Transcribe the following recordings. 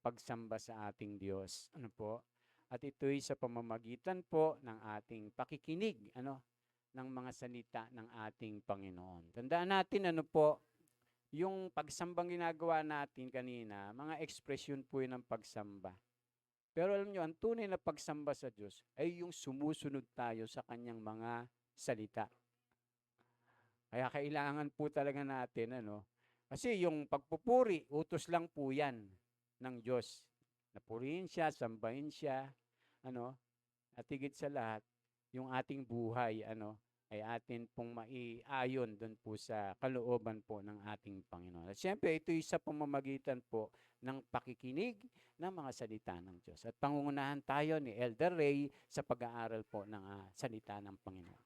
pagsamba sa ating Diyos. Ano po? At ito'y sa pamamagitan po ng ating pakikinig, ng mga salita ng ating Panginoon. Tandaan natin, yung pagsambang ginagawa natin kanina, mga ekspresyon po yun ng pagsamba. Pero alam nyo, ang tunay na pagsamba sa Diyos ay yung sumusunod tayo sa kanyang mga salita. Kaya kailangan po talaga natin, kasi yung pagpupuri, utos lang po yan ng Diyos. Napurihin siya, sambahin siya, at higit sa lahat, yung ating buhay, ay atin pong maiayon doon po sa kalooban po ng ating Panginoon. At siyempre, ito sa pamamagitan po ng pakikinig ng mga salita ng Diyos. At pangungunahan tayo ni Elder Ray sa pag-aaral po ng salita ng Panginoon.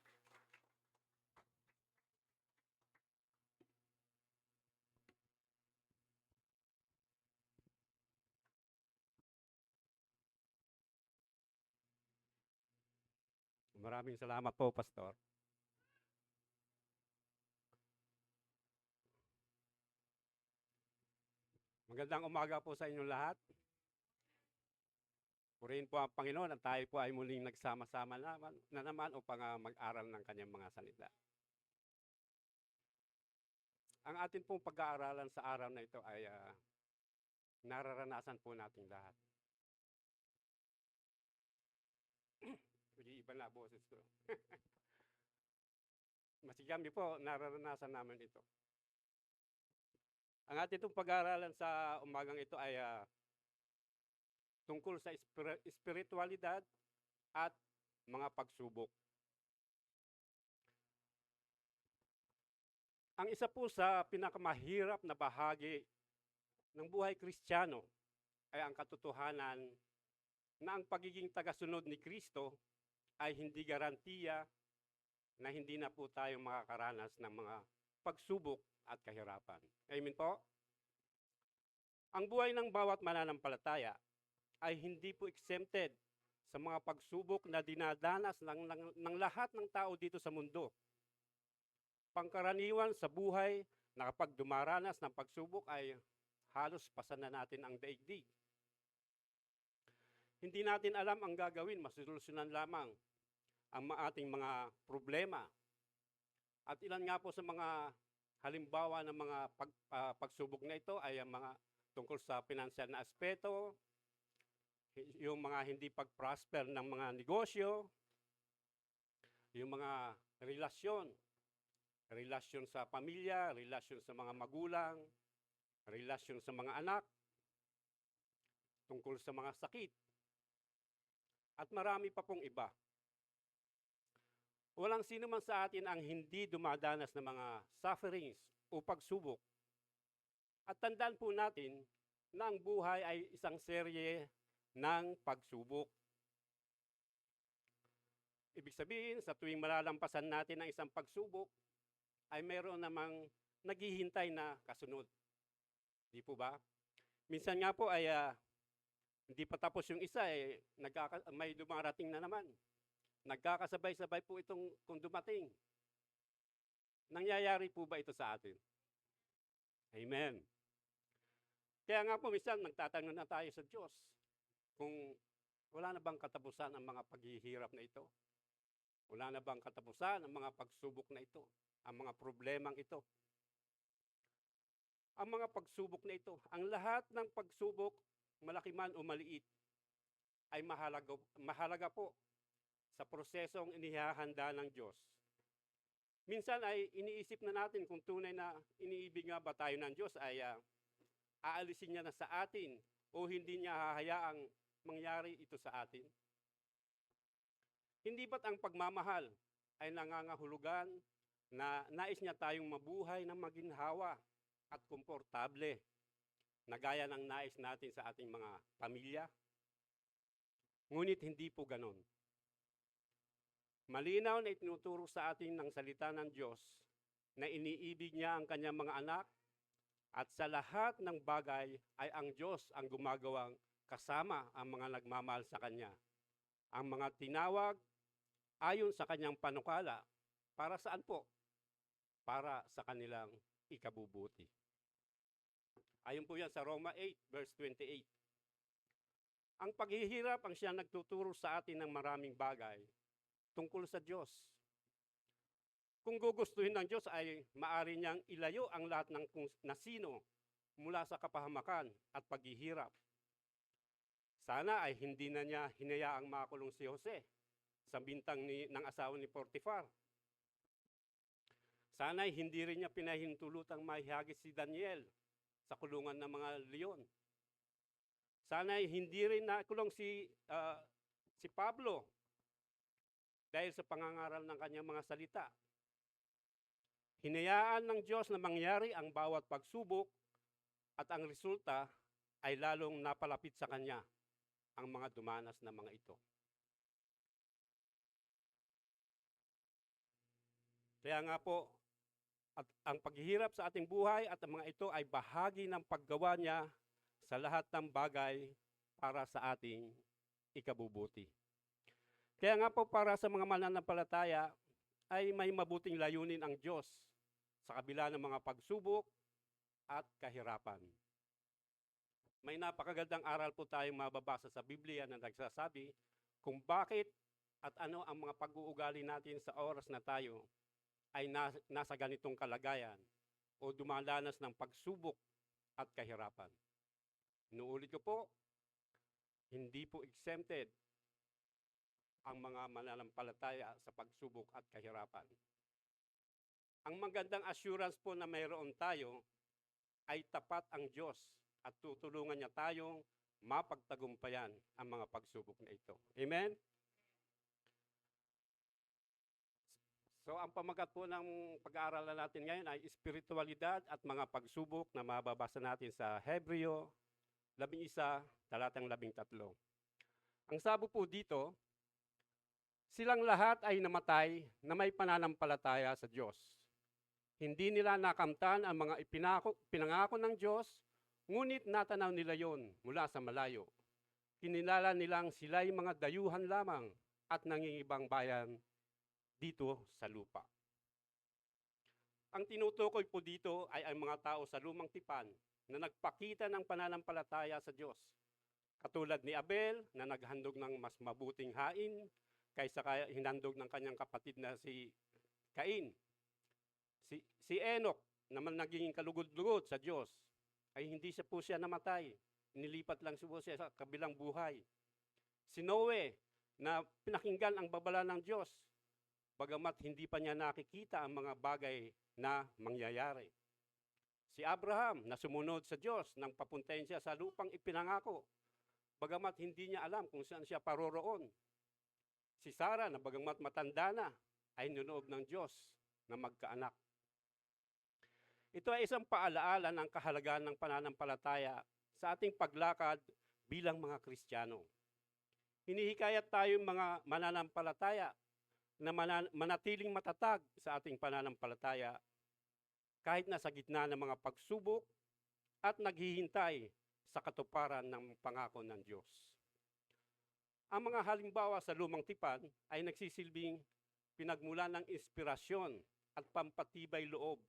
Maraming salamat po, Pastor. Magandang umaga po sa inyong lahat. Purihin po ang Panginoon at tayo po ay muling nagsama-sama na naman upang mag-aral ng kanyang mga salita. Ang atin pong pag-aaralan sa araw na ito ay nararanasan po nating lahat. Iba na boses ko. Masigami po, nararanasan namin ito. Ang atin pong pag-aaralan sa umagang ito ay tungkol sa espiritualidad at mga pagsubok. Ang isa po sa pinakamahirap na bahagi ng buhay Kristiyano ay ang katotohanan na ang pagiging tagasunod ni Kristo ay hindi garantiya na hindi na po tayo makakaranas ng mga pagsubok at kahirapan. Amen po? Ang buhay ng bawat mananampalataya ay hindi po exempted sa mga pagsubok na dinadanas ng lahat ng tao dito sa mundo. Pangkaraniwan sa buhay na kapag dumaranas ng pagsubok ay halos pasan na natin ang daigdig. Hindi natin alam ang gagawin, masolusyonan lamang ang ating mga problema. At ilan nga po sa mga halimbawa ng mga pagsubok na ito ay ang mga tungkol sa pinansyal na aspeto, yung mga hindi pag-prosper ng mga negosyo, yung mga relasyon sa pamilya, relasyon sa mga magulang, relasyon sa mga anak, tungkol sa mga sakit, at marami pa pong iba. Walang sino man sa atin ang hindi dumadanas ng mga sufferings o pagsubok. At tandaan po natin na ang buhay ay isang serye ng pagsubok. Ibig sabihin, sa tuwing malalampasan natin ang isang pagsubok, ay meron namang naghihintay na kasunod. Di po ba? Minsan nga po ay hindi pa tapos yung isa, may dumarating na naman. Nagkakasabay-sabay po itong kung dumating. Nangyayari po ba ito sa atin? Amen. Kaya nga po minsan nagtatanong na tayo sa Diyos kung wala na bang katapusan ang mga paghihirap na ito? Wala na bang katapusan ang mga pagsubok na ito? Ang mga problemang ito? Ang mga pagsubok na ito, ang lahat ng pagsubok, malaki man o maliit, ay mahalaga po sa prosesong inihahanda ng Diyos. Minsan ay iniisip na natin kung tunay na iniibig nga ba tayo ng Diyos ay aalisin niya na sa atin o hindi niya hahayaang mangyari ito sa atin. Hindi ba't ang pagmamahal ay nangangahulugan na nais niya tayong mabuhay ng maginhawa at komportable na gaya ng nais natin sa ating mga pamilya? Ngunit hindi po ganon. Malinaw na itinuturo sa atin ng salita ng Diyos na iniibig niya ang kanyang mga anak at sa lahat ng bagay ay ang Diyos ang gumagawang kasama ang mga nagmamahal sa Kanya. Ang mga tinawag ayon sa Kanyang panukala, para saan po? Para sa kanilang ikabubuti. Ayon po yan sa Roma 8 verse 28. Ang paghihirap ang siya nagtuturo sa atin ng maraming bagay tungkol sa Diyos. Kung gugustuhin ng Diyos ay maari niyang ilayo ang lahat ng na sino mula sa kapahamakan at paghihirap. Sana ay hindi na niya hinayaang makulong si Jose sa bintang ng asawa ni Potifar. Sana ay hindi rin niya pinahintulutang mahihagis si Daniel sa kulungan ng mga leon. Sana ay hindi rin nakulong si Pablo dahil sa pangangaral ng kanyang mga salita. Hinayaan ng Diyos na mangyari ang bawat pagsubok at ang resulta ay lalong napalapit sa Kanya ang mga dumanas na mga ito. Kaya nga po, at ang paghihirap sa ating buhay at ang mga ito ay bahagi ng paggawa niya sa lahat ng bagay para sa ating ikabubuti. Kaya nga po para sa mga mananampalataya ay may mabuting layunin ang Diyos sa kabila ng mga pagsubok at kahirapan. May napakagandang aral po tayong mababasa sa Biblia na nagsasabi kung bakit at ano ang mga pag-uugali natin sa oras na tayo ay nasa ganitong kalagayan o dumalanas ng pagsubok at kahirapan. Inuulit ko po, hindi po exempted ang mga mananampalataya sa pagsubok at kahirapan. Ang magandang assurance po na mayroon tayo ay tapat ang Diyos at tutulungan niya tayong mapagtagumpayan ang mga pagsubok na ito. Amen? So ang pamagat po ng pag-aaralan natin ngayon ay espiritualidad at mga pagsubok na mababasa natin sa Hebreo 11, talatang 13. Ang sabo po dito, silang lahat ay namatay na may pananampalataya sa Diyos. Hindi nila nakamtan ang mga pinangako ng Diyos, ngunit natanaw nila yon mula sa malayo. Kinilala nilang sila'y mga dayuhan lamang at nangingibang bayan dito sa lupa. Ang tinutukoy po dito ay ang mga tao sa lumang tipan na nagpakita ng pananampalataya sa Diyos. Katulad ni Abel na naghandog ng mas mabuting hain kaysa hinandog ng kanyang kapatid na si Cain. Si Enoch naman naging kalugod-lugod sa Diyos ay hindi siya namatay. Nilipat lang siya sa kabilang buhay. Si Noe na pinakinggan ang babala ng Diyos bagamat hindi pa niya nakikita ang mga bagay na mangyayari. Si Abraham na sumunod sa Diyos nang papuntahin siya sa lupang ipinangako bagamat hindi niya alam kung saan siya paroroon. Si Sarah na bagamat matanda na ay nunood ng Diyos na magkaanak. Ito ay isang paalaala ng kahalagaan ng pananampalataya sa ating paglakad bilang mga Kristiyano. Hinihikayat tayong mga mananampalataya na manatiling matatag sa ating pananampalataya kahit nasa gitna ng mga pagsubok at naghihintay sa katuparan ng pangako ng Diyos. Ang mga halimbawa sa lumang tipan ay nagsisilbing pinagmulan ng inspirasyon at pampatibay loob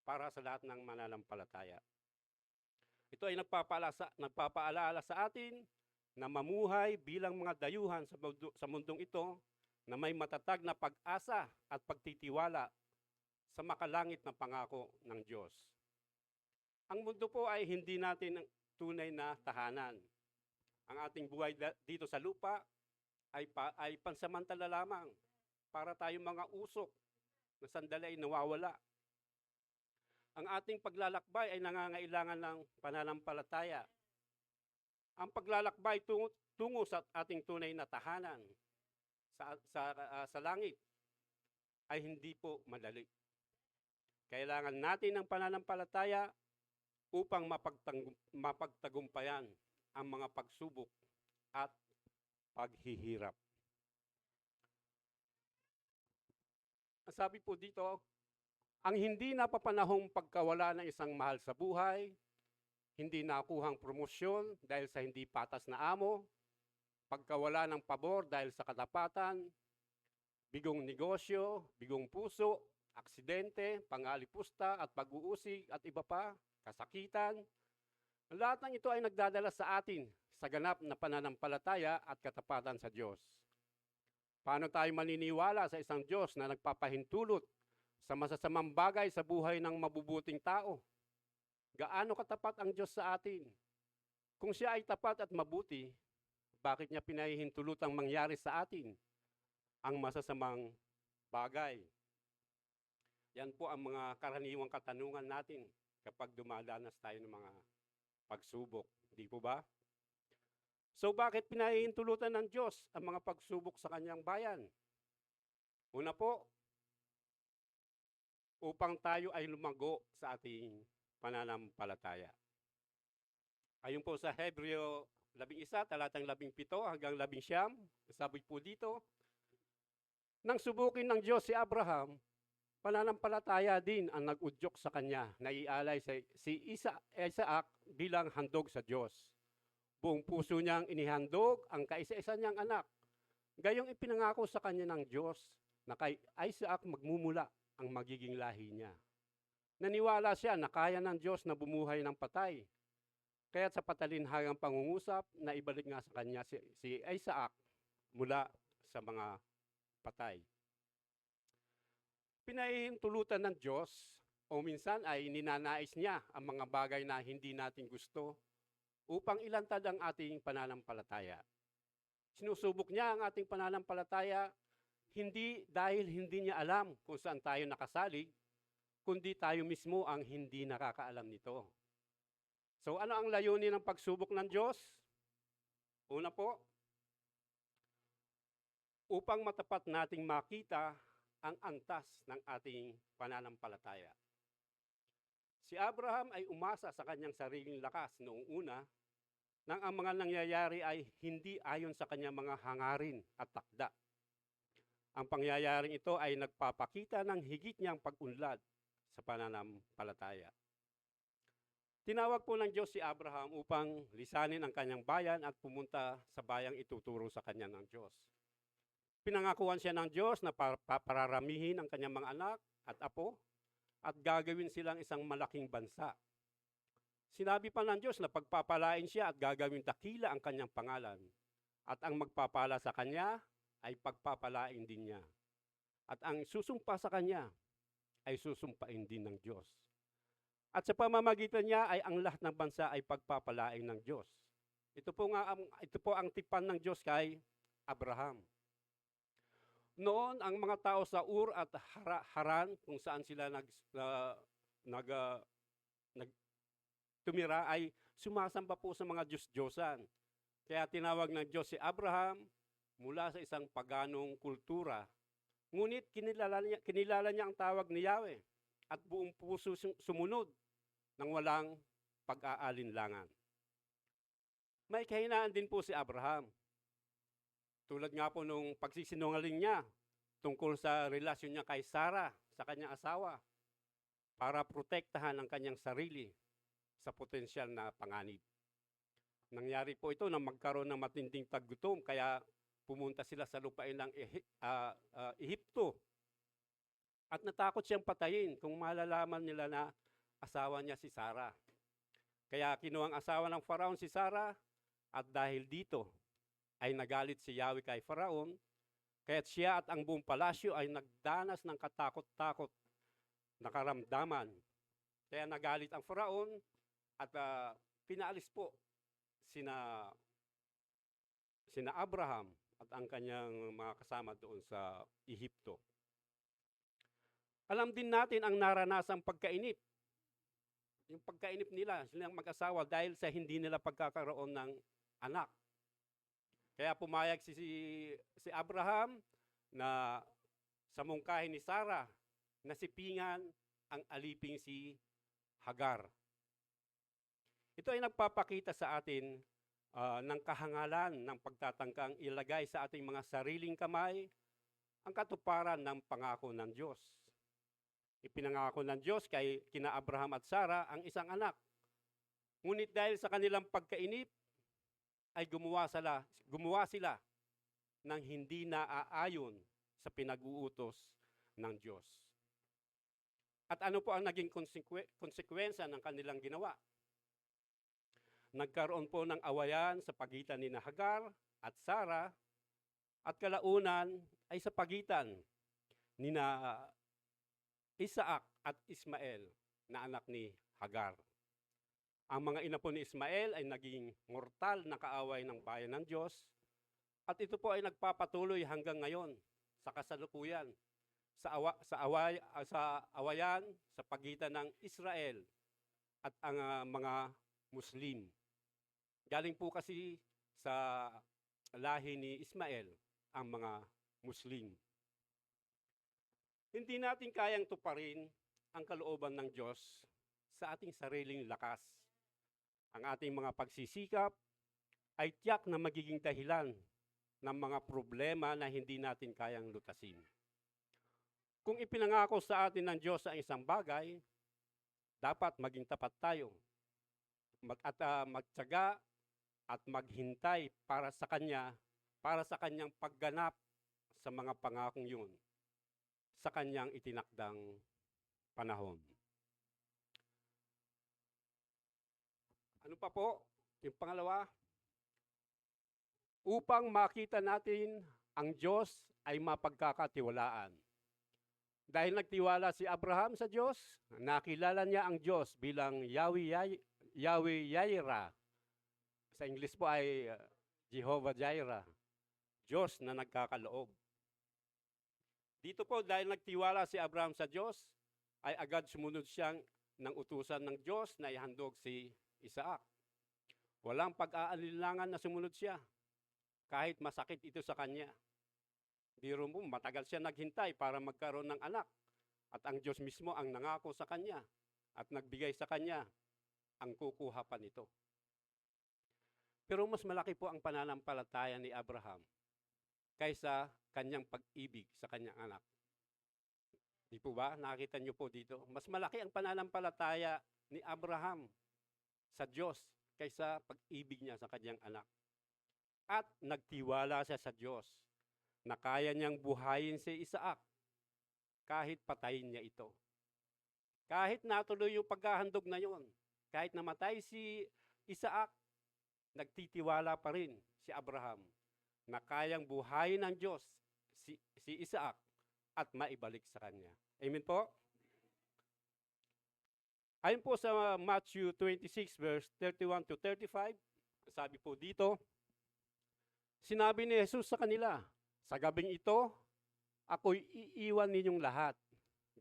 para sa lahat ng mananampalataya. Ito ay nagpapaalala sa atin na mamuhay bilang mga dayuhan sa mundong ito na may matatag na pag-asa at pagtitiwala sa makalangit na pangako ng Diyos. Ang mundo po ay hindi natin tunay na tahanan. Ang ating buhay dito sa lupa ay pansamantala lamang para tayong mga usok na sandali ay nawawala. Ang ating paglalakbay ay nangangailangan ng pananampalataya. Ang paglalakbay tungo sa ating tunay na tahanan sa langit ay hindi po madali. Kailangan natin ng pananampalataya upang mapagtagumpayan ang mga pagsubok at paghihirap. Ang sabi po dito, ang hindi napapanahong pagkawala ng isang mahal sa buhay, hindi nakuhang promosyon dahil sa hindi patas na amo, pagkawala ng pabor dahil sa katapatan, bigong negosyo, bigong puso, aksidente, pangalipusta at pag-uusig at iba pa, kasakitan. Lahat ng ito ay nagdadala sa atin sa ganap na pananampalataya at katapatan sa Diyos. Paano tayo maniniwala sa isang Diyos na nagpapahintulot sa masasamang bagay sa buhay ng mabubuting tao? Gaano katapat ang Diyos sa atin? Kung siya ay tapat at mabuti, bakit niya pinahihintulutang mangyari sa atin ang masasamang bagay? Yan po ang mga karaniwang katanungan natin kapag dumadanas tayo ng mga pagsubok. Di po ba? So bakit pinahihintulutan ng Diyos ang mga pagsubok sa kanyang bayan? Una po, upang tayo ay lumago sa ating pananampalataya. Ayon po sa Hebreo 11, talatang 17 hanggang 19, sabi po dito, nang subukin ng Diyos si Abraham, pananampalataya din ang nag-udyok sa kanya na ialay si Isaac bilang handog sa Diyos. Buong puso niyang inihandog ang kaisa-isa niyang anak. Gayong ipinangako sa kanya ng Diyos na kay Isaac magmumula ang magiging lahi niya. Naniwala siya na kaya ng Diyos na bumuhay ng patay. Kaya't sa patalinhagang pangungusap na ibalik nga sa kanya si Isaac mula sa mga patay. Pinahihintulutan ng Diyos o minsan ay ninanais niya ang mga bagay na hindi natin gusto upang ilantad ang ating pananampalataya. Sinusubok niya ang ating pananampalataya hindi dahil hindi niya alam kung saan tayo nakasalig, kundi tayo mismo ang hindi nakakaalam nito. So ano ang layunin ng pagsubok ng Diyos? Una po, upang matapat nating makita ang antas ng ating pananampalataya. Si Abraham ay umasa sa kanyang sariling lakas noong una nang ang mga nangyayari ay hindi ayon sa kanyang mga hangarin at takda. Ang pangyayaring ito ay nagpapakita ng higit niyang pag-unlad sa pananampalataya. Tinawag po ng Diyos si Abraham upang lisanin ang kanyang bayan at pumunta sa bayang ituturo sa kanya ng Diyos. Pinangakuan siya ng Diyos na pararamihin ang kanyang mga anak at apo at gagawin silang isang malaking bansa. Sinabi pa ng Diyos na pagpapalain siya at gagawin dakila ang kanyang pangalan. At ang magpapala sa kanya ay pagpapalain din niya. At ang susumpa sa kanya ay susumpain din ng Diyos. At sa pamamagitan niya ay ang lahat ng bansa ay pagpapalain ng Diyos. Ito po ang tipan ng Diyos kay Abraham. Noon, ang mga tao sa Ur at Haran, kung saan sila tumira, ay sumasamba po sa mga Diyos-Diyosan. Kaya tinawag ng Diyos si Abraham mula sa isang paganong kultura. Ngunit kinilala niya ang tawag ni Yahweh at buong puso sumunod nang walang pag-aalinlangan. May kahinaan din po si Abraham. Tulad nga po nung pagsisinungaling niya tungkol sa relasyon niya kay Sarah, sa kanyang asawa, para protektahan ang kanyang sarili sa potensyal na panganib. Nangyari po ito nang magkaroon ng matinding taggutom, kaya pumunta sila sa lupain ng Ehipto. At natakot siyang patayin kung malalaman nila na asawa niya si Sarah. Kaya kinuha ang asawa ng Faraon si Sarah, at dahil dito ay nagalit si Yahweh kay Faraon, kaya't siya at ang buong palasyo ay nagdanas ng katakot-takot na karamdaman. Kaya nagalit ang Faraon at pinaalis po sina Abraham at ang kanyang mga kasama doon sa Ehipto. Alam din natin ang naranasang pagkainip. Yung pagkainip nila, silang mag-asawa dahil sa hindi nila pagkakaroon ng anak. Kaya pumayag si Abraham na sa mungkahi ni Sarah na sipingan ang aliping si Hagar. Ito ay nagpapakita sa atin ng kahangalan ng pagtatangkang ilagay sa ating mga sariling kamay ang katuparan ng pangako ng Diyos. Ipinangako ng Diyos kay kina Abraham at Sarah ang isang anak. Ngunit dahil sa kanilang pagkainip, ay gumawa sila ng hindi naaayon sa pinag-uutos ng Diyos. At ano po ang naging konsekwensya ng kanilang ginawa? nagkaroon po ng awayan sa pagitan ni Hagar at Sarah at kalaunan ay sa pagitan ni Isaac at Ismael na anak ni Hagar. Ang mga ina po ni Ismael ay naging mortal na kaaway ng bayan ng Diyos at ito po ay nagpapatuloy hanggang ngayon sa kasalukuyan sa awayan sa pagitan ng Israel at ang mga Muslim. Galing po kasi sa lahi ni Ismael ang mga Muslim. Hindi natin kayang tuparin ang kalooban ng Diyos sa ating sariling lakas. Ang ating mga pagsisikap ay tiyak na magiging dahilan ng mga problema na hindi natin kayang lutasin. Kung ipinangako sa atin ng Diyos ang isang bagay, dapat maging tapat tayo magtiyaga at maghintay para sa Kanya, para sa Kanyang pagganap sa mga pangakong yun, sa Kanyang itinakdang panahon. Ano pa po? Yung pangalawa, upang makita natin ang Diyos ay mapagkakatiwalaan. Dahil nagtiwala si Abraham sa Diyos, nakilala niya ang Diyos bilang Yahweh Jireh. Sa English po ay Jehovah Jireh, Diyos na nagkakaloob. Dito po dahil nagtiwala si Abraham sa Diyos, ay agad sumunod siyang ng utusan ng Diyos na ihandog si Isaac. Walang pag-aalinlangan na sumunod siya, kahit masakit ito sa kanya. Biro mo, matagal siya naghintay para magkaroon ng anak. At ang Diyos mismo ang nangako sa kanya at nagbigay sa kanya ang kukuha pa nito. Pero mas malaki po ang pananampalataya ni Abraham kaysa kanyang pag-ibig sa kanyang anak. Di po ba? Nakita niyo po dito. Mas malaki ang pananampalataya ni Abraham sa Diyos kaysa pag-ibig niya sa kanyang anak. At nagtiwala siya sa Diyos na kaya niyang buhayin si Isaac kahit patayin niya ito. Kahit natuloy yung paghahandog na yon, kahit namatay si Isaac, nagtitiwala pa rin si Abraham na kayang buhayin ng Diyos si Isaac at maibalik sa kanya. Amen po? Ayon po sa Matthew 26 verse 31 to 35, sabi po dito, sinabi ni Jesus sa kanila, sa gabing ito, ako'y iiwan ninyong lahat,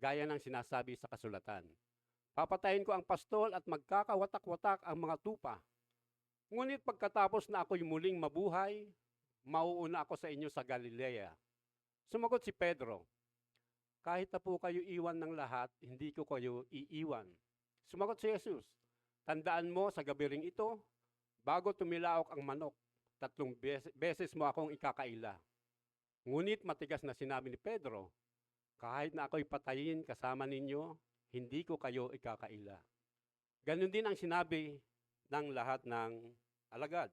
gaya ng sinasabi sa kasulatan. Papatayin ko ang pastol at magkakawatak-watak ang mga tupa. Ngunit pagkatapos na ako'y muling mabuhay, mauuna ako sa inyo sa Galilea. Sumagot si Pedro, kahit na po kayo iwan ng lahat, hindi ko kayo iiwan. Sumagot si Jesus, tandaan mo sa gabi ring ito, bago tumilaok ang manok, 3 beses mo akong ikakaila. Ngunit matigas na sinabi ni Pedro, kahit na ako'y patayin kasama ninyo, hindi ko kayo ikakaila. Ganon din ang sinabi ng lahat ng alagad.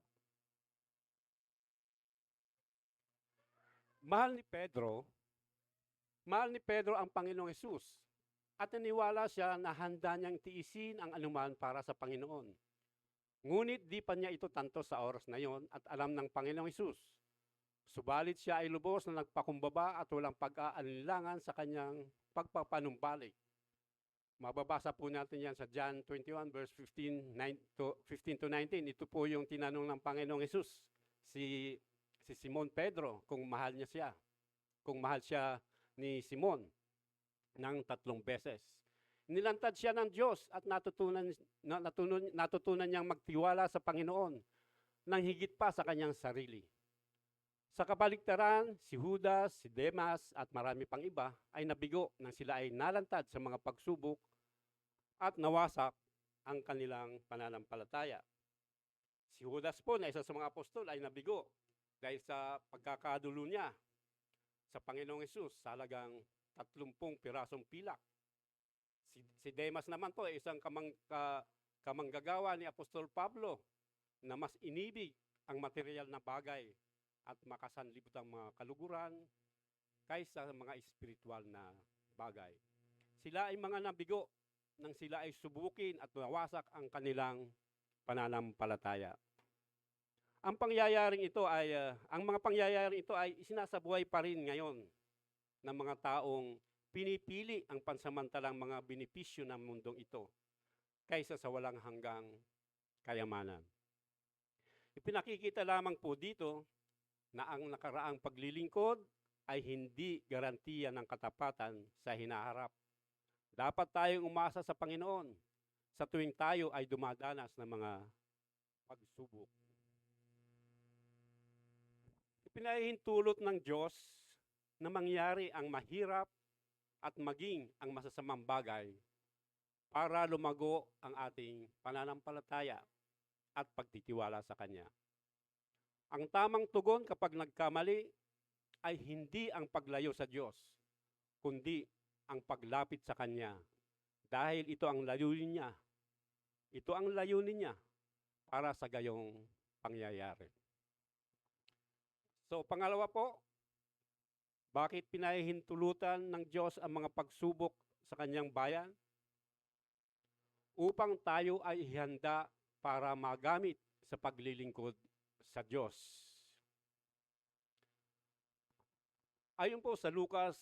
Mahal ni Pedro ang Panginoong Hesus at naniwala siya na handa niyang tiisin ang anuman para sa Panginoon. Ngunit di pa niya ito tanto sa oras na yon at alam ng Panginoong Hesus. Subalit siya ay lubos na nagpakumbaba at walang pag-aalinlangan sa kanyang pagpapanumbalik. Mababasa po natin yan sa John 21 verse 15 to 19. Ito po yung tinanong ng Panginoong Hesus si Simon Pedro kung mahal niya siya. Kung mahal siya ni Simon ng 3 beses. Nilantad siya ng Diyos at natutunan niyang magtiwala sa Panginoon nang higit pa sa kanyang sarili. Sa kabaligtaran, si Judas, si Demas at marami pang iba ay nabigo nang sila ay nalantad sa mga pagsubok at nawasak ang kanilang pananampalataya. Si Judas po na isa sa mga apostol ay nabigo dahil sa pagkakadulo niya sa Panginoong Hesus sa halagang 30 pirasong pilak. Si Demas naman po ay isang kamanggagawa ni Apostol Pablo na mas inibig ang material na bagay at makasanlibot ang mga kaluguran kaysa mga espiritual na bagay. Sila ay mga nabigo nang sila ay subukin at nawasak ang kanilang pananampalataya. Ang pangyayaring ito ay ang mga pangyayaring ito ay isinasabuhay pa rin ngayon ng mga taong pinipili ang pansamantalang mga benepisyo ng mundong ito kaysa sa walang hanggang kayamanan. Ipinakikita lamang po dito na ang nakaraang paglilingkod ay hindi garantiya ng katapatan sa hinaharap. Dapat tayong umasa sa Panginoon sa tuwing tayo ay dumadanas ng mga pagsubok. Ipinahihintulot ng Diyos na mangyari ang mahirap at maging ang masasamang bagay para lumago ang ating pananampalataya at pagtitiwala sa Kanya. Ang tamang tugon kapag nagkamali ay hindi ang paglayo sa Diyos, kundi ang paglapit sa Kanya. Dahil ito ang layunin niya. Ito ang layunin niya para sa gayong pangyayari. So, pangalawa po, bakit pinahihintulutan ng Diyos ang mga pagsubok sa Kanyang bayan? Upang tayo ay ihanda para magamit sa paglilingkod sa Diyos. Ayon po sa Lucas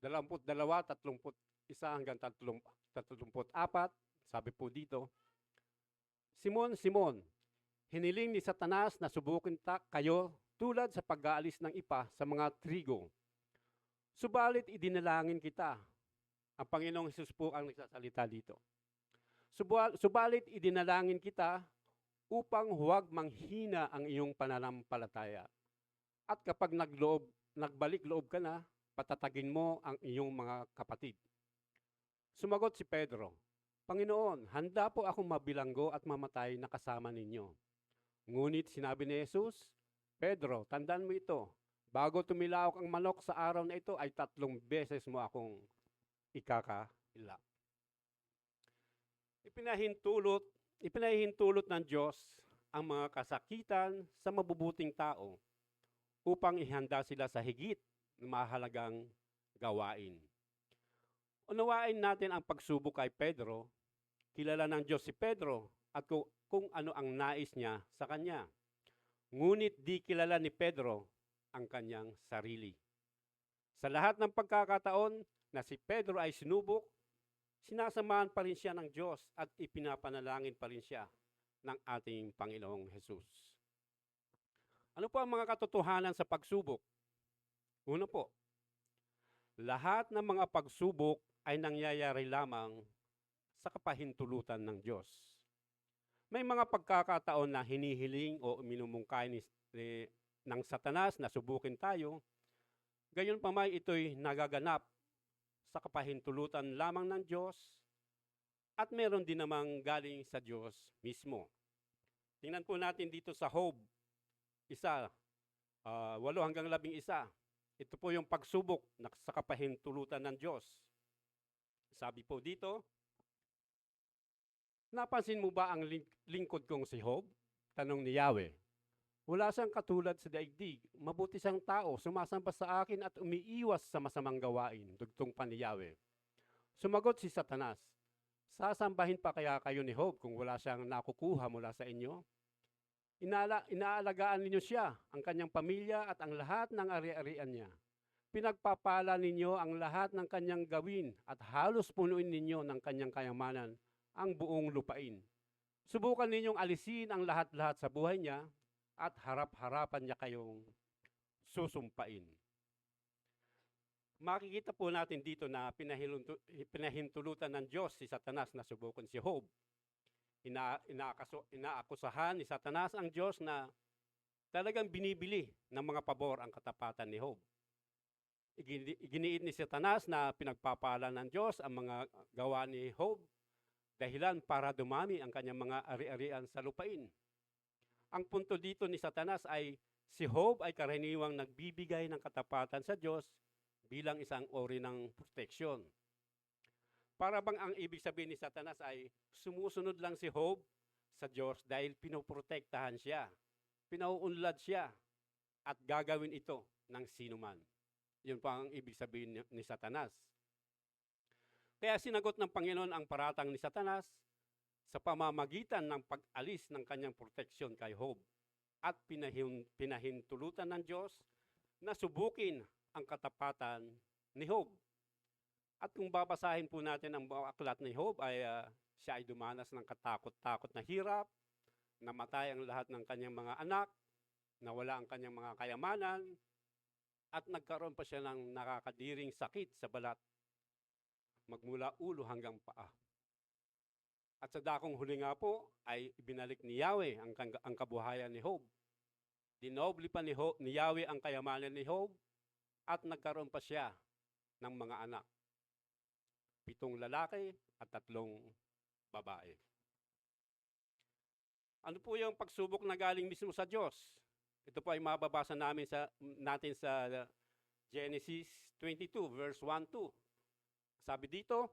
22:31 hanggang 34, sabi po dito, Simon, Simon, hiniling ni Satanas na subukin kayo tulad sa pag-aalis ng ipa sa mga trigo. Subalit idinalangin kita. Ang Panginoong Hesus po ang nagsasalita dito. Subalit idinalangin kita upang huwag manghina ang iyong pananampalataya. At kapag nagbalik loob ka na, patatagin mo ang iyong mga kapatid. Sumagot si Pedro, Panginoon, handa po akong mabilanggo at mamatay na kasama ninyo. Ngunit sinabi ni Jesus, Pedro, tandaan mo ito, bago tumilaok ang manok sa araw na ito ay 3 beses mo akong ikakaila. Ipinahintulot ng Diyos ang mga kasakitan sa mabubuting tao upang ihanda sila sa higit na mahalagang gawain. Unawain natin ang pagsubok kay Pedro. Kilala ng Diyos si Pedro at kung ano ang nais niya sa kanya. Ngunit di kilala ni Pedro ang kanyang sarili. Sa lahat ng pagkakataon na si Pedro ay sinubok, sinasamahan pa rin siya ng Diyos at ipinapanalangin pa rin siya ng ating Panginoong Hesus. Ano po ang mga katotohanan sa pagsubok? Una po, lahat ng mga pagsubok ay nangyayari lamang sa kapahintulutan ng Diyos. May mga pagkakataon na hinihiling o minumungkay ng Satanas na subukin tayo, gayon pa may ito'y nagaganap sa kapahintulutan lamang ng Diyos at meron din namang galing sa Diyos mismo. Tingnan po natin dito sa Job 8-11. Ito po yung pagsubok sa kapahintulutan ng Diyos. Sabi po dito, napansin mo ba ang lingkod kong si Job? Tanong ni Yahweh. Wala siyang katulad sa daigdig. Mabuti siyang tao, sumasamba sa akin at umiiwas sa masamang gawain. Dugtong pa ni Yahweh. Sumagot si Satanas, sasambahin pa kaya kayo ni Job kung wala siyang nakukuha mula sa inyo? Inaalagaan ninyo siya, ang kanyang pamilya at ang lahat ng ari-arian niya. Pinagpapala ninyo ang lahat ng kanyang gawin at halos punuin ninyo ng kanyang kayamanan ang buong lupain. Subukan ninyong alisin ang lahat-lahat sa buhay niya at harap-harapan niya kayong susumpain. Makikita po natin dito na pinahintulutan ng Diyos si Satanas na subukan si Job. Inaakusahan ni Satanas ang Diyos na talagang binibili ng mga pabor ang katapatan ni Job. Iginiit ni Satanas na pinagpapala ng Diyos ang mga gawa ni Job dahilan para dumami ang kanyang mga ari-arian sa lupain. Ang punto dito ni Satanas ay si Job ay karaniwang nagbibigay ng katapatan sa Diyos bilang isang uri ng proteksyon. Para bang ang ibig sabihin ni Satanas ay sumusunod lang si Job sa Diyos dahil pinoprotektahan siya, pinauunlad siya, at gagawin ito ng sinuman. Yun pa ang ibig sabihin ni Satanas. Kaya sinagot ng Panginoon ang paratang ni Satanas, sa pamamagitan ng pag-alis ng kanyang proteksyon kay Job at pinahintulutan ng Diyos na subukin ang katapatan ni Job. At kung babasahin po natin ang buong aklat ni Job ay siya ay dumanas ng katakot-takot na hirap, namatay ang lahat ng kanyang mga anak, nawala ang kanyang mga kayamanan, at nagkaroon pa siya ng nakakadiring sakit sa balat, magmula ulo hanggang paa. At sa dakong huli nga po ay ibinalik ni Yahweh ang kabuhayan ni Job. Dinoble pa ni Yahweh ang kayamanan ni Job at nagkaroon pa siya ng mga anak. 7 lalaki at 3 babae. Ano po yung pagsubok na galing mismo sa Diyos? Ito po ay mababasa natin sa Genesis 22 verse 1-2. Sabi dito,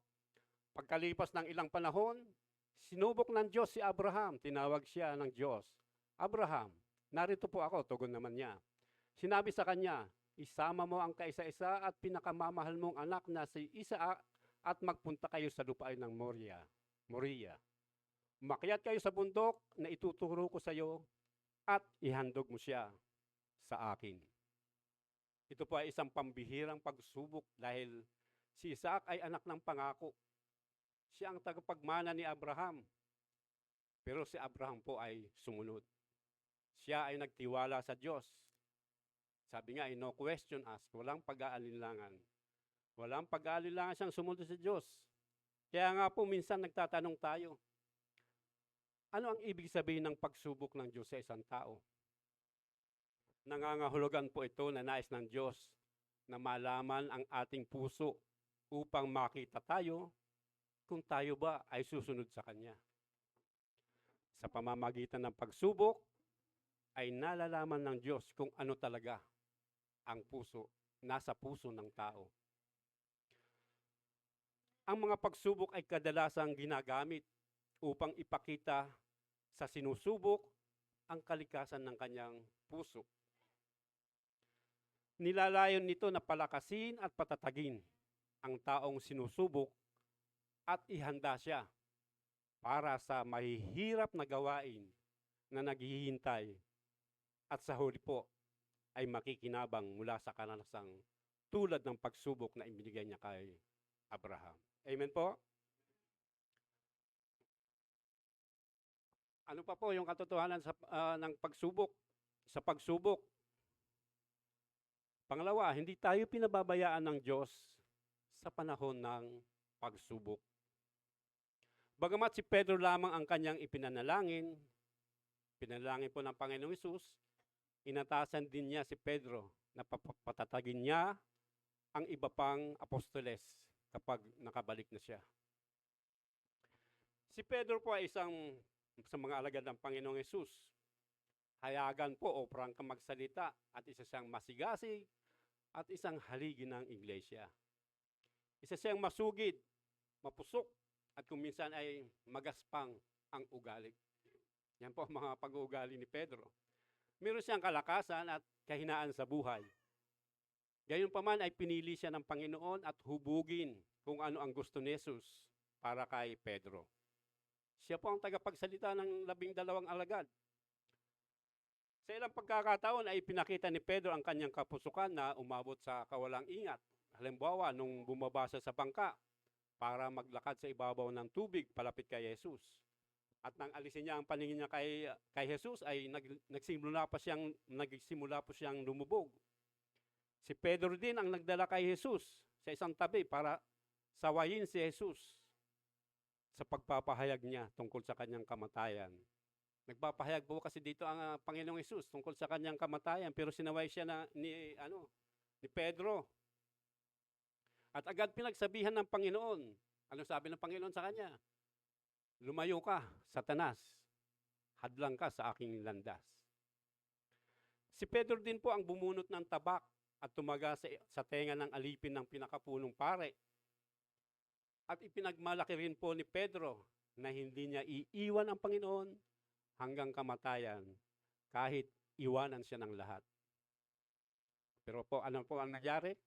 pagkalipas ng ilang panahon, sinubok ng Diyos si Abraham. Tinawag siya ng Diyos. Abraham, narito po ako, tugon naman niya. Sinabi sa kanya, isama mo ang kaisa-isa at pinakamamahal mong anak na si Isaac at magpunta kayo sa lupain ng Moriah. Umakyat kayo sa bundok na ituturo ko sa iyo at ihandog mo siya sa akin. Ito po ay isang pambihirang pagsubok dahil si Isaac ay anak ng pangako. Siya ang tagapagmana ni Abraham. Pero si Abraham po ay sumunod. Siya ay nagtiwala sa Diyos. Sabi nga, no question asked, walang pag-aalinlangan. Walang pag-aalinlangan siyang sumunod sa Diyos. Kaya nga po minsan nagtatanong tayo, ano ang ibig sabihin ng pagsubok ng Diyos sa isang tao? Nangangahulugan po ito na nais ng Diyos na malaman ang ating puso upang makita tayo kung tayo ba ay susunod sa Kanya. Sa pamamagitan ng pagsubok, ay nalalaman ng Diyos kung ano talaga ang nasa puso ng tao. Ang mga pagsubok ay kadalasang ginagamit upang ipakita sa sinusubok ang kalikasan ng kanyang puso. Nilalayon nito na palakasin at patatagin ang taong sinusubok at ihanda siya para sa mahihirap na gawain na naghihintay at sa huli po ay makikinabang mula sa kanasang tulad ng pagsubok na ibinigay niya kay Abraham. Amen po? Ano pa po yung katotohanan ng pagsubok? Sa pagsubok. Pangalawa, hindi tayo pinababayaan ng Diyos sa panahon ng pagsubok. Bagamat si Pedro lamang ang kanyang pinanalangin po ng Panginoong Hesus, inatasan din niya si Pedro na patatagin niya ang iba pang apostoles kapag nakabalik na siya. Si Pedro po ay isang sa mga alagad ng Panginoong Hesus. Hayagan po o prangka magsalita at isa siyang masigasig at isang haligi ng iglesia. Isa siyang masugid, mapusok at kung minsan ay magaspang ang ugali. Yan po ang mga pag-uugali ni Pedro. Meron siyang kalakasan at kahinaan sa buhay. Gayunpaman ay pinili siya ng Panginoon at hubugin kung ano ang gusto ni Jesus para kay Pedro. Siya po ang tagapagsalita ng 12 alagad. Sa ilang pagkakataon ay pinakita ni Pedro ang kanyang kapusukan na umabot sa kawalang ingat. Halimbawa, nung bumabasa sa bangka para maglakad sa ibabaw ng tubig palapit kay Jesus. At nang alisin niya ang paningin niya kay Jesus ay nagsimula po siyang lumubog. Si Pedro din ang nagdala kay Jesus sa isang tabi para sawayin si Jesus sa pagpapahayag niya tungkol sa kanyang kamatayan. Nagpapahayag po kasi dito ang Panginoong Hesus tungkol sa kanyang kamatayan, pero sinaway siya ni Pedro. At agad pinagsabihan ng Panginoon. Ano sabi ng Panginoon sa kanya? Lumayo ka, Satanas. Hadlang ka sa aking landas. Si Pedro din po ang bumunot ng tabak at tumaga sa tenga ng alipin ng pinakapunong pare. At ipinagmalaki rin po ni Pedro na hindi niya iiwan ang Panginoon hanggang kamatayan kahit iwanan siya ng lahat. Pero po, ano po ang nangyari?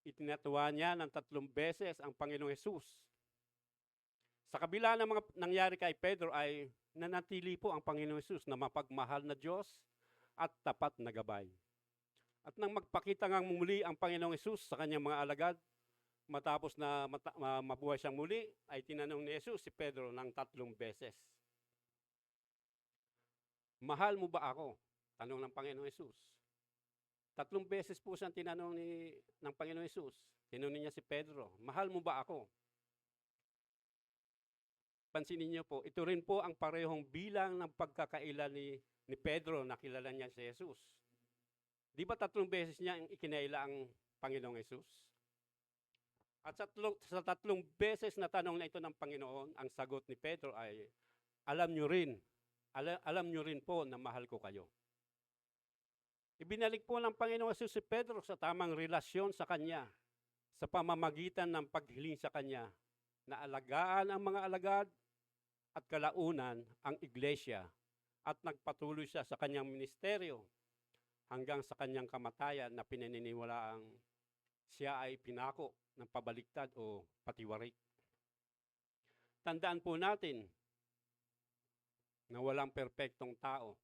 Itinatuwa niya ng 3 beses ang Panginoong Hesus. Sa kabila ng mga nangyari kay Pedro ay nanatili po ang Panginoong Hesus na mapagmahal na Diyos at tapat na gabay. At nang magpakita ngang muli ang Panginoong Hesus sa kanyang mga alagad, matapos na mabuhay siyang muli, ay tinanong ni Jesus si Pedro ng 3 beses. Mahal mo ba ako? Tanong ng Panginoong Hesus. 3 beses po siyang tinanong ng Panginoong Hesus. Tinanong niya si Pedro, mahal mo ba ako? Pansinin niyo po, ito rin po ang parehong bilang ng pagkakaila ni Pedro na kilala niya si Jesus. Di ba 3 beses niya ikinaila ang Panginoong Hesus? At sa 3 beses na tanong na ito ng Panginoon, ang sagot ni Pedro ay, alam niyo rin po na mahal ko kayo. Ibinalik po ng Panginoong Hesus si Pedro sa tamang relasyon sa Kanya, sa pamamagitan ng paghiling sa Kanya, na alagaan ang mga alagad at kalaunan ang iglesia at nagpatuloy siya sa kanyang ministeryo hanggang sa kanyang kamatayan na pinaniniwalaang siya ay pinako ng pabaliktad o patiwarik. Tandaan po natin na walang perpektong tao,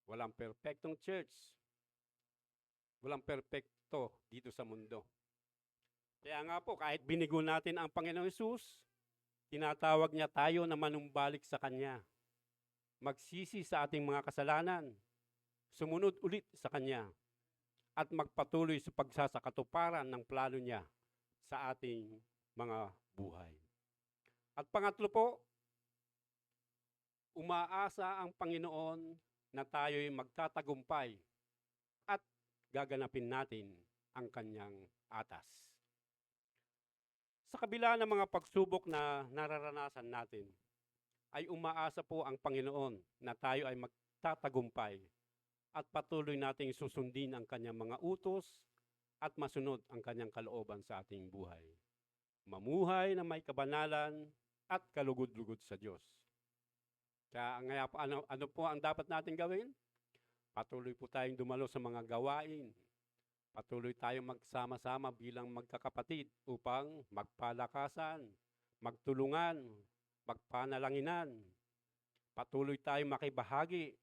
walang perpektong church, walang perpekto dito sa mundo. Kaya nga po, kahit binigo natin ang Panginoong Hesus, tinatawag niya tayo na manumbalik sa Kanya. Magsisi sa ating mga kasalanan, sumunod ulit sa Kanya, at magpatuloy sa pagsasakatuparan ng plano niya sa ating mga buhay. At pangatlo po, umaasa ang Panginoon na tayo'y magtatagumpay at gaganapin natin ang Kanyang atas. Sa kabila ng mga pagsubok na nararanasan natin, ay umaasa po ang Panginoon na tayo ay magtatagumpay at patuloy nating susundin ang Kanyang mga utos at masunod ang Kanyang kalooban sa ating buhay. Mamuhay na may kabanalan at kalugod-lugod sa Diyos. Kaya ano po ang dapat natin gawin? Patuloy po tayong dumalo sa mga gawain. Patuloy tayong magsama-sama bilang magkakapatid upang magpalakasan, magtulungan, magpanalanginan. Patuloy tayong makibahagi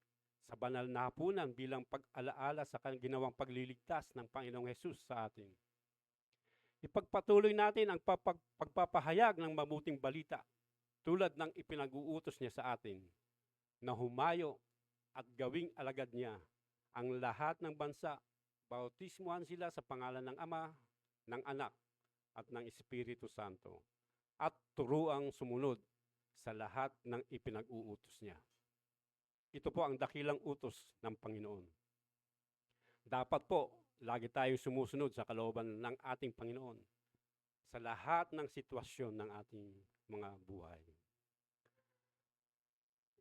sa banal na hapunan bilang pag-alaala sa ginawang pagliligtas ng Panginoong Hesus sa atin. Ipagpatuloy natin ang pagpapahayag ng mabuting balita tulad ng ipinag-uutos niya sa atin na humayo at gawing alagad niya ang lahat ng bansa. Bautismuhan sila sa pangalan ng Ama, ng Anak, at ng Espiritu Santo, at turuang sumunod sa lahat ng ipinag-uutos niya. Ito po ang dakilang utos ng Panginoon. Dapat po, lagi tayong sumusunod sa kalooban ng ating Panginoon sa lahat ng sitwasyon ng ating mga buhay.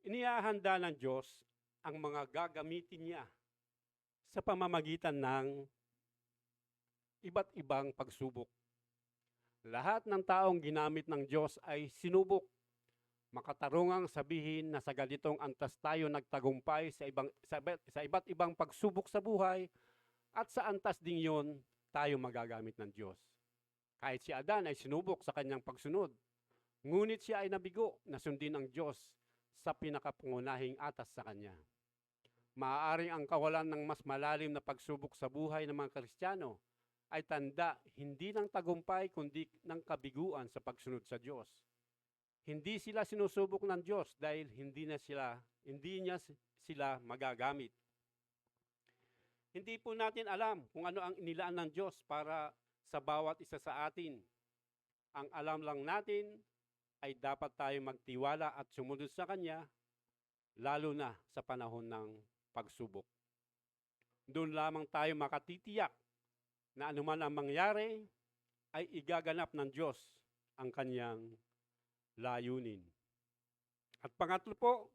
Inihahanda ng Diyos ang mga gagamitin niya sa pamamagitan ng iba't ibang pagsubok. Lahat ng taong ginamit ng Diyos ay sinubok. Makatarungang sabihin na sa ganitong antas tayo nagtagumpay sa iba't ibang pagsubok sa buhay at sa antas ding yon tayo magagamit ng Diyos. Kahit si Adan ay sinubok sa kanyang pagsunod, ngunit siya ay nabigo na sundin ang Diyos sa pinakapangunahing atas sa kanya. Maaaring ang kawalan ng mas malalim na pagsubok sa buhay ng mga Kristiyano ay tanda hindi ng tagumpay kundi ng kabiguan sa pagsunod sa Diyos. Hindi sila sinusubok ng Diyos dahil hindi niya sila magagamit. Hindi po natin alam kung ano ang inilaan ng Diyos para sa bawat isa sa atin. Ang alam lang natin ay dapat tayo magtiwala at sumunod sa Kanya, lalo na sa panahon ng pagsubok. Doon lamang tayo makatitiyak na anuman ang mangyari ay igaganap ng Diyos ang Kanyang layunin. At pangatlo po,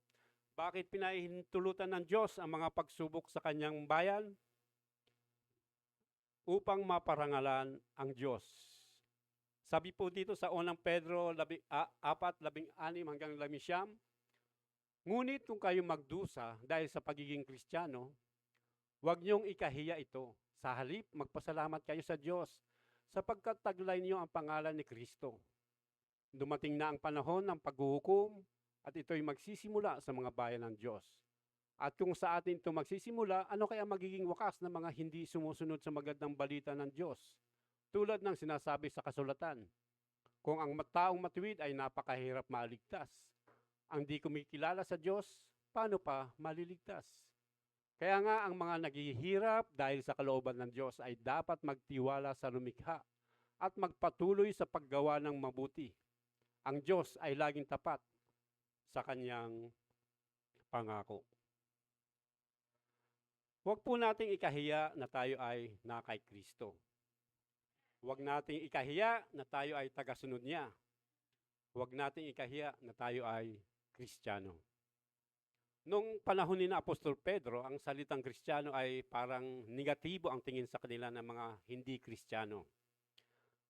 bakit pinahintulutan ng Diyos ang mga pagsubok sa Kanyang bayan? Upang maparangalan ang Diyos. Sabi po dito sa 1 Pedro 4:16 hanggang 19, ngunit kung kayo magdusa dahil sa pagiging Kristiyano, huwag niyong ikahiya ito. Sa halip, magpasalamat kayo sa Diyos sapagkat taglay niyo ang pangalan ni Kristo. Dumating na ang panahon ng paghuhukom at ito'y magsisimula sa mga bayan ng Diyos. At kung sa atin ito magsisimula, ano kaya magiging wakas ng mga hindi sumusunod sa magandang balita ng Diyos? Tulad ng sinasabi sa kasulatan, kung ang taong matuwid ay napakahirap maligtas, ang di kumikilala sa Diyos, paano pa maliligtas? Kaya nga ang mga naghihirap dahil sa kalooban ng Diyos ay dapat magtiwala sa lumikha at magpatuloy sa paggawa ng mabuti. Ang Diyos ay laging tapat sa kanyang pangako. Huwag po nating ikahiya na tayo ay na kay Kristo. Huwag nating ikahiya na tayo ay tagasunod niya. Huwag nating ikahiya na tayo ay Kristiyano. Nung panahon ni na Apostol Pedro, ang salitang Kristiyano ay parang negatibo ang tingin sa kanila ng mga hindi Kristiyano.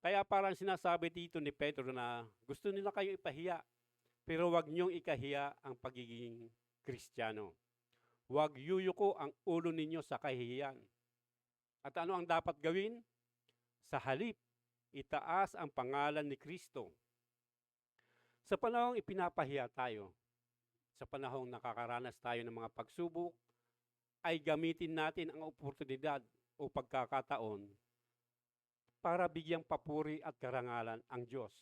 Kaya parang sinasabi dito ni Pedro na gusto nila kayong ipahiya, pero huwag niyong ikahiya ang pagiging Kristiyano. Huwag yuyuko ang ulo ninyo sa kahihiyan. At ano ang dapat gawin? Sa halip, itaas ang pangalan ni Kristo. Sa panahong ipinapahiya tayo, sa panahong nakakaranas tayo ng mga pagsubok, ay gamitin natin ang oportunidad o pagkakataon para bigyang papuri at karangalan ang Diyos.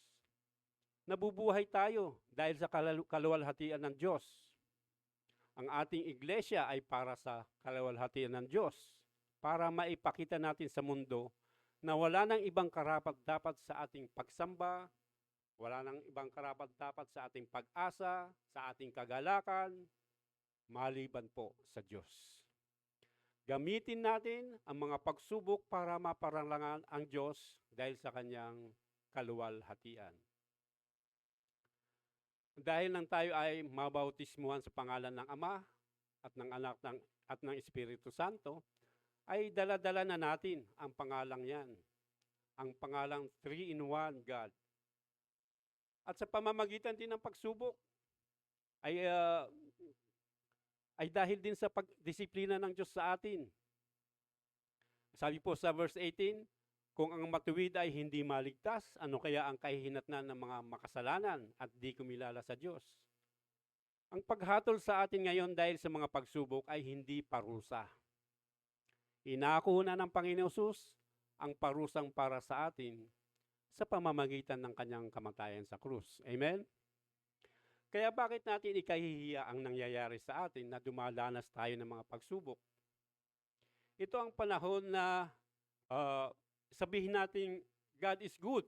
Nabubuhay tayo dahil sa kaluwalhatian ng Diyos. Ang ating iglesia ay para sa kaluwalhatian ng Diyos, para maipakita natin sa mundo na wala nang ibang karapat-dapat sa ating pagsamba, wala nang ibang karapat-dapat sa ating pag-asa, sa ating kagalakan, maliban po sa Diyos. Gamitin natin ang mga pagsubok para maparanlangan ang Diyos dahil sa kanyang kaluwalhatian. Dahil nang tayo ay mabautismuhan sa pangalan ng Ama at ng Anak at ng Espiritu Santo, ay dala-dala na natin ang pangalang yan, ang pangalang 3-in-1 God. At sa pamamagitan din ng pagsubok, ay dahil din sa pagdisiplina ng Diyos sa atin. Sabi po sa verse 18, kung ang matuwid ay hindi maligtas, ano kaya ang kahihinatnan ng mga makasalanan at di kumilala sa Diyos? Ang paghatol sa atin ngayon dahil sa mga pagsubok ay hindi parusa. Inako na ng Panginoon Hesus ang parusang para sa atin sa pamamagitan ng kanyang kamatayan sa krus. Amen? Kaya bakit natin ikahihiya ang nangyayari sa atin na dumadanas tayo ng mga pagsubok? Ito ang panahon na sabihin natin, God is good,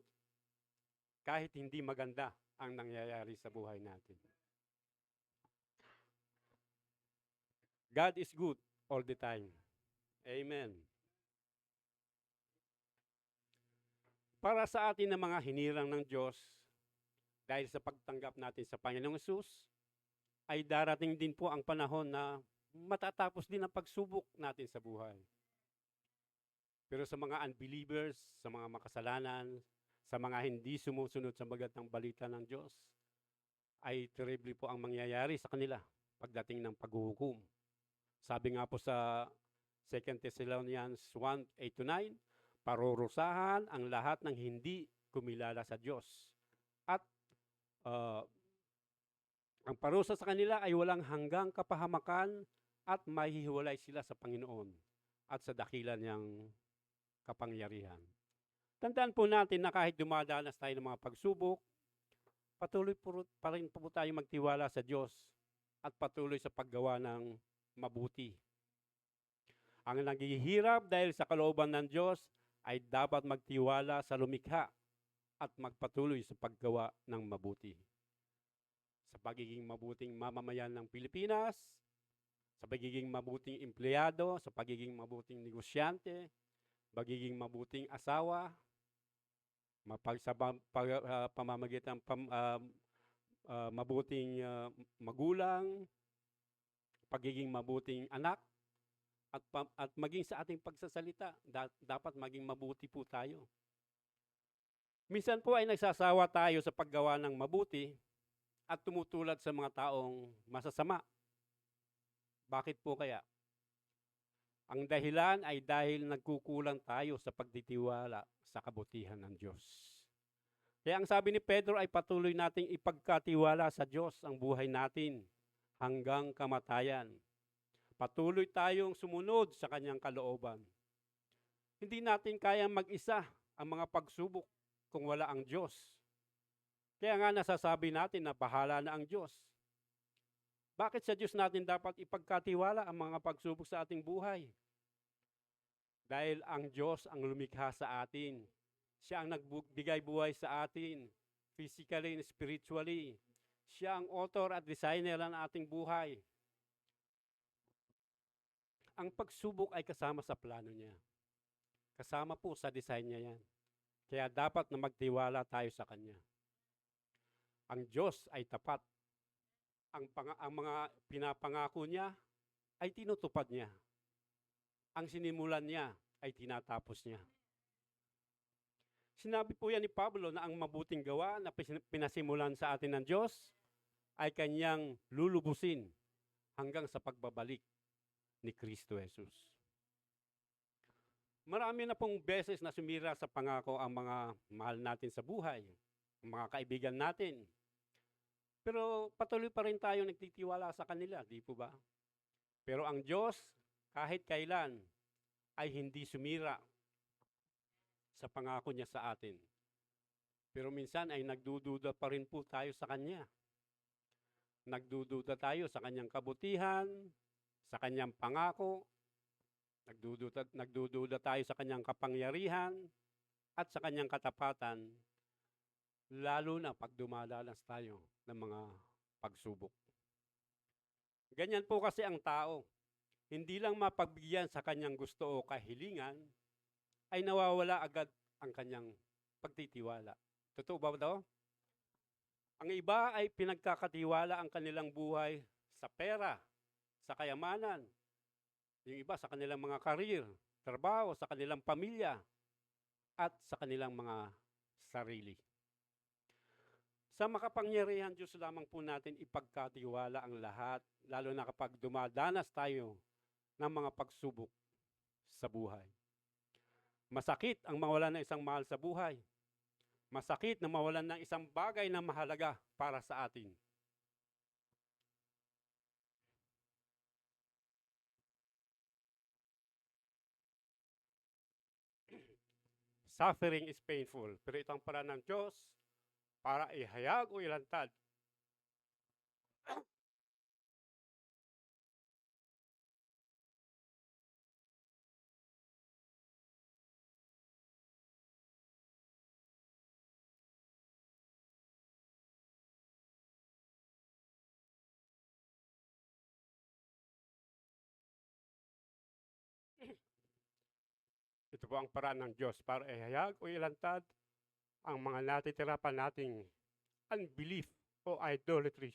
kahit hindi maganda ang nangyayari sa buhay natin. God is good all the time. Amen. Para sa atin na mga hinirang ng Diyos, dahil sa pagtanggap natin sa Panginoong Hesus, ay darating din po ang panahon na matatapos din ang pagsubok natin sa buhay. Pero sa mga unbelievers, sa mga makasalanan, sa mga hindi sumusunod sa magandang balita ng Diyos, ay terrible po ang mangyayari sa kanila pagdating ng paghuhukom. Sabi nga po sa 2 Thessalonians 1:8-9, parurusahan ang lahat ng hindi kumilala sa Diyos. At ang parusa sa kanila ay walang hanggang kapahamakan at mahihiwalay sila sa Panginoon at sa dakila niyang kapangyarihan. Tandaan po natin na kahit dumadanas tayo ng mga pagsubok, patuloy pa rin po tayo magtiwala sa Diyos at patuloy sa paggawa ng mabuti. Ang naghihirap dahil sa kalooban ng Diyos ay dapat magtiwala sa lumikha at magpatuloy sa paggawa ng mabuti. Sa pagiging mabuting mamamayan ng Pilipinas, sa pagiging mabuting empleyado, sa pagiging mabuting negosyante, pagiging mabuting asawa, sa pamamagitan mabuting magulang, pagiging mabuting anak, at maging sa ating pagsasalita, dapat maging mabuti po tayo. Minsan po ay nagsasawa tayo sa paggawa ng mabuti at tumutulad sa mga taong masasama. Bakit po kaya? Ang dahilan ay dahil nagkukulang tayo sa pagtitiwala sa kabutihan ng Diyos. Kaya ang sabi ni Pedro ay patuloy nating ipagkatiwala sa Diyos ang buhay natin hanggang kamatayan. Patuloy tayong sumunod sa kanyang kalooban. Hindi natin kaya mag-isa ang mga pagsubok kung wala ang Diyos. Kaya nga nasasabi natin na bahala na ang Diyos. Bakit sa Diyos natin dapat ipagkatiwala ang mga pagsubok sa ating buhay? Dahil ang Diyos ang lumikha sa atin. Siya ang nagbigay buhay sa atin, physically and spiritually. Siya ang author at designer ng ating buhay. Ang pagsubok ay kasama sa plano niya. Kasama po sa design niya yan. Kaya dapat na magtiwala tayo sa Kanya. Ang Diyos ay tapat. Ang mga pinapangako niya ay tinutupad niya. Ang sinimulan niya ay tinatapos niya. Sinabi po yan ni Pablo na ang mabuting gawa na pinasimulan sa atin ng Diyos ay Kanyang lulubusin hanggang sa pagbabalik ni Kristo Jesus. Marami na pong beses na sumira sa pangako ang mga mahal natin sa buhay, ang mga kaibigan natin. Pero patuloy pa rin tayo nagtitiwala sa kanila, di po ba? Pero ang Diyos, kahit kailan, ay hindi sumira sa pangako niya sa atin. Pero minsan ay nagdududa pa rin po tayo sa Kanya. Nagdududa tayo sa Kanyang kabutihan, sa Kanyang pangako, nagdududa tayo sa Kanyang kapangyarihan, at sa Kanyang katapatan, lalo na pag dumadanas tayo ng mga pagsubok. Ganyan po kasi ang tao. Hindi lang mapagbigyan sa kanyang gusto o kahilingan, ay nawawala agad ang kanyang pagtitiwala. Totoo ba ito? Ang iba ay pinagkakatiwala ang kanilang buhay sa pera, sa kayamanan. Yung iba sa kanilang mga karir, trabaho, sa kanilang pamilya, at sa kanilang mga sarili. Sa makapangyarihan Diyos lamang po natin ipagkatiwala ang lahat, lalo na kapag dumadanas tayo ng mga pagsubok sa buhay. Masakit ang mawalan ng isang mahal sa buhay. Masakit na mawalan ng isang bagay na mahalaga para sa atin. Suffering is painful, pero ito ang paraan ng Diyos para ihayag o ilantad ito po ang paraan ng Diyos para ihayag o ilantad ang mga natitira pa nating unbelief o idolatry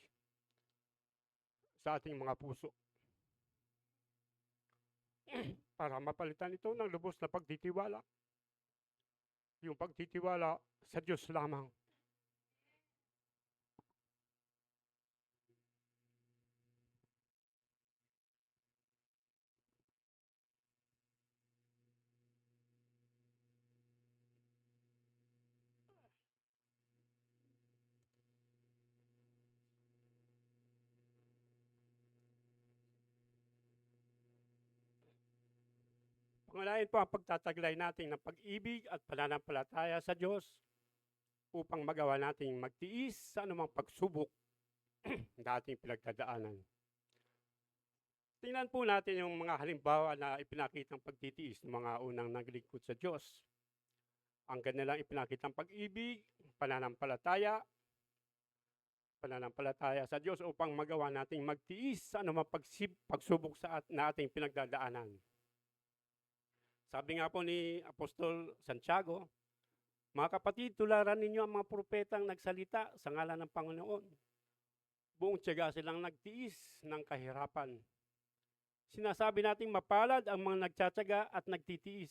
sa ating mga puso. Para mapalitan ito ng lubos na pagtitiwala. Yung pagtitiwala sa Diyos lamang. Pangalain po ang pagtataglay natin ng pag-ibig at pananampalataya sa Diyos upang magawa nating magtiis sa anumang pagsubok na ating pinagdadaanan. Tingnan po natin yung mga halimbawa na ipinakitang pagtitiis ng mga unang naglingkod sa Diyos. Ang kanilang ipinakitang pag-ibig, pananampalataya sa Diyos upang magawa nating magtiis sa anumang pagsubok na ating pinagdadaanan. Sabi nga po ni Apostol Santiago, mga kapatid, tularan ninyo ang mga propetang nagsalita sa ngalan ng Panginoon. Buong tiyaga silang nagtiis ng kahirapan. Sinasabi nating mapalad ang mga nagtsatsaga at nagtitiis.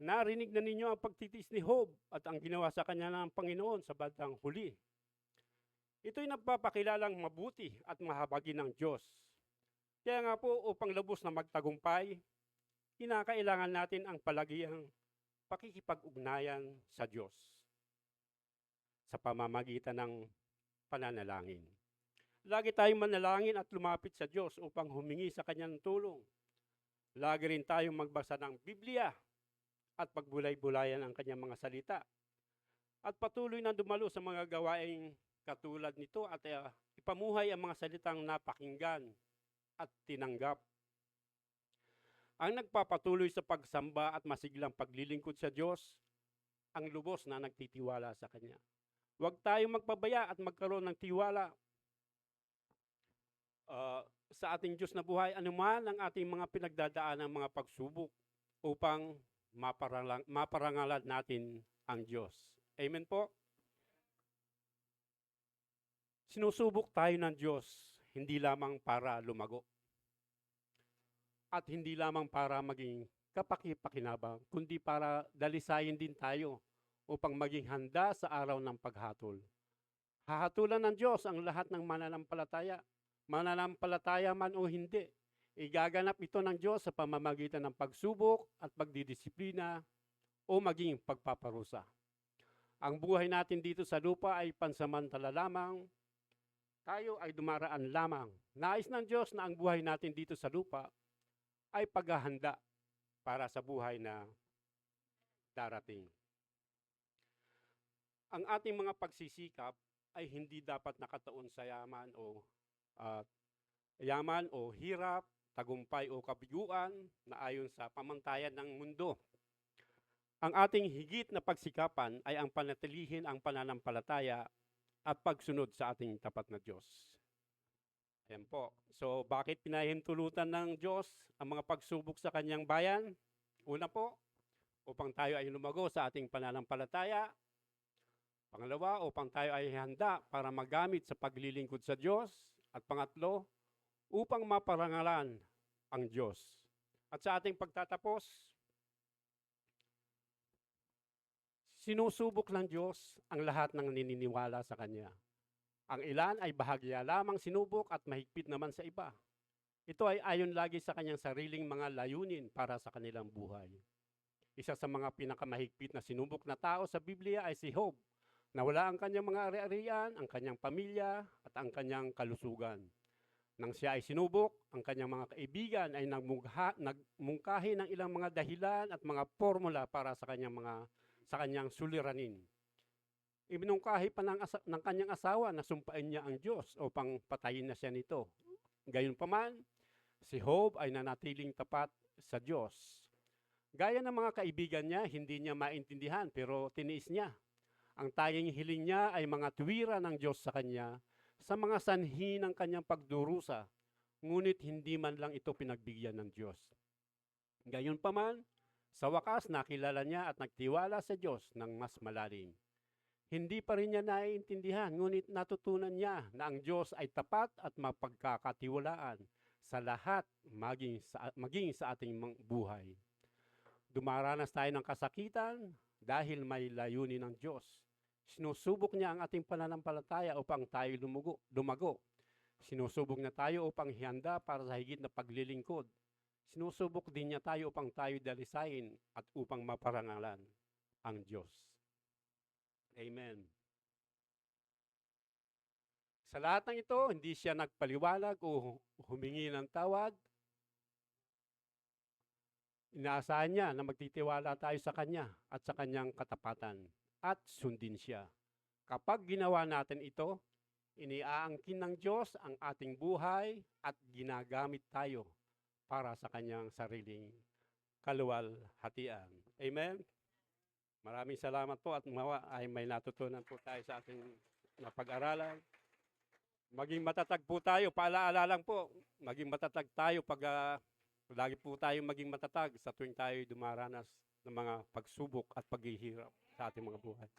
Narinig na ninyo ang pagtitiis ni Job at ang ginawa sa kanya ng Panginoon sa bandang huli. Ito'y nagpapakilalang mabuti at mahabagin ng Diyos. Kaya nga po, upang lubos na magtagumpay, kinakailangan natin ang palagiang pakikipag-ugnayan sa Diyos. sa pamamagitan ng pananalangin. Lagi tayong manalangin at lumapit sa Diyos upang humingi sa Kanyang tulong. Lagi rin tayong magbasa ng Biblia at pagbulay-bulayan ang Kanyang mga salita. At patuloy na dumalo sa mga gawaing katulad nito at ipamuhay ang mga salitang napakinggan at tinanggap. Ang nagpapatuloy sa pagsamba at masiglang paglilingkod sa Diyos, ang lubos na nagtitiwala sa Kanya. Huwag tayong magpabaya at magkaroon ng tiwala sa ating Diyos na buhay, anuman ang ating mga pinagdadaan ng mga pagsubok upang maparangalan natin ang Diyos. Amen po? Sinusubok tayo ng Diyos, hindi lamang para lumago. At hindi lamang para maging kapaki-pakinabang, kundi para dalisayin din tayo upang maging handa sa araw ng paghatol. Hahatulan ng Diyos ang lahat ng mananampalataya man o hindi. Igaganap ito ng Diyos sa pamamagitan ng pagsubok at pagdidisiplina o maging pagpaparusa. Ang buhay natin dito sa lupa ay pansamantala lamang. Tayo ay dumaraan lamang. Nais ng Diyos na ang buhay natin dito sa lupa ay paghahanda para sa buhay na darating. Ang ating mga pagsisikap ay hindi dapat nakataon sa yaman o hirap, tagumpay o kabiguan na ayon sa pamantayan ng mundo. Ang ating higit na pagsikapan ay ang panatilihin ang pananampalataya at pagsunod sa ating tapat na Diyos. Ayan po. So, bakit pinahintulutan ng Diyos ang mga pagsubok sa Kanyang bayan? Una po, upang tayo ay lumago sa ating pananampalataya. Pangalawa, upang tayo ay handa para magamit sa paglilingkod sa Diyos. At pangatlo, upang maparangalan ang Diyos. At sa ating pagtatapos, sinusubok ng Diyos ang lahat ng nininiwala sa Kanya. Ang ilan ay bahagya lamang sinubok at mahigpit naman sa iba. Ito ay ayon lagi sa kanyang sariling mga layunin para sa kanilang buhay. Isa sa mga pinakamahigpit na sinubok na tao sa Biblia ay si Job, na wala ang kanyang mga ari-arian, ang kanyang pamilya at ang kanyang kalusugan. Nang siya ay sinubok, ang kanyang mga kaibigan ay nagmungkahi ng ilang mga dahilan at mga formula para sa kanyang suliranin. Ibinungkahi pa ng kanyang asawa na sumpain niya ang Diyos upang patayin na siya nito. Gayunpaman, si Job ay nanatiling tapat sa Diyos. Gaya ng mga kaibigan niya, hindi niya maintindihan pero tiniis niya. Ang tanging hiling niya ay mga tuwira ng Diyos sa kanya sa mga sanhi ng kanyang pagdurusa, ngunit hindi man lang ito pinagbigyan ng Diyos. Gayunpaman, sa wakas nakilala niya at nagtiwala sa Diyos ng mas malalim. Hindi pa rin niya naiintindihan, ngunit natutunan niya na ang Diyos ay tapat at mapagkakatiwalaan sa lahat, maging sa ating buhay. Dumaranas tayo ng kasakitan dahil may layunin ng Diyos. Sinusubok niya ang ating pananampalataya upang tayo lumago. Sinusubok niya tayo upang hihanda para sa higit na paglilingkod. Sinusubok din niya tayo upang tayo dalisayin at upang maparangalan ang Diyos. Amen. Sa lahat ng ito, hindi siya nagpaliwanag o humingi ng tawad. Inaasahan niya na magtitiwala tayo sa Kanya at sa Kanyang katapatan at sundin siya. Kapag ginawa natin ito, iniaangkin ng Diyos ang ating buhay at ginagamit tayo para sa Kanyang sariling kaluwalhatian. Amen? Maraming salamat po at mawa ay may natutunan po tayo sa ating napag-aralan. Maging matatag po tayo, paalaala lang po, maging matatag tayo lagi po tayo maging matatag sa tuwing tayo dumaranas ng mga pagsubok at paghihirap sa ating mga buhay.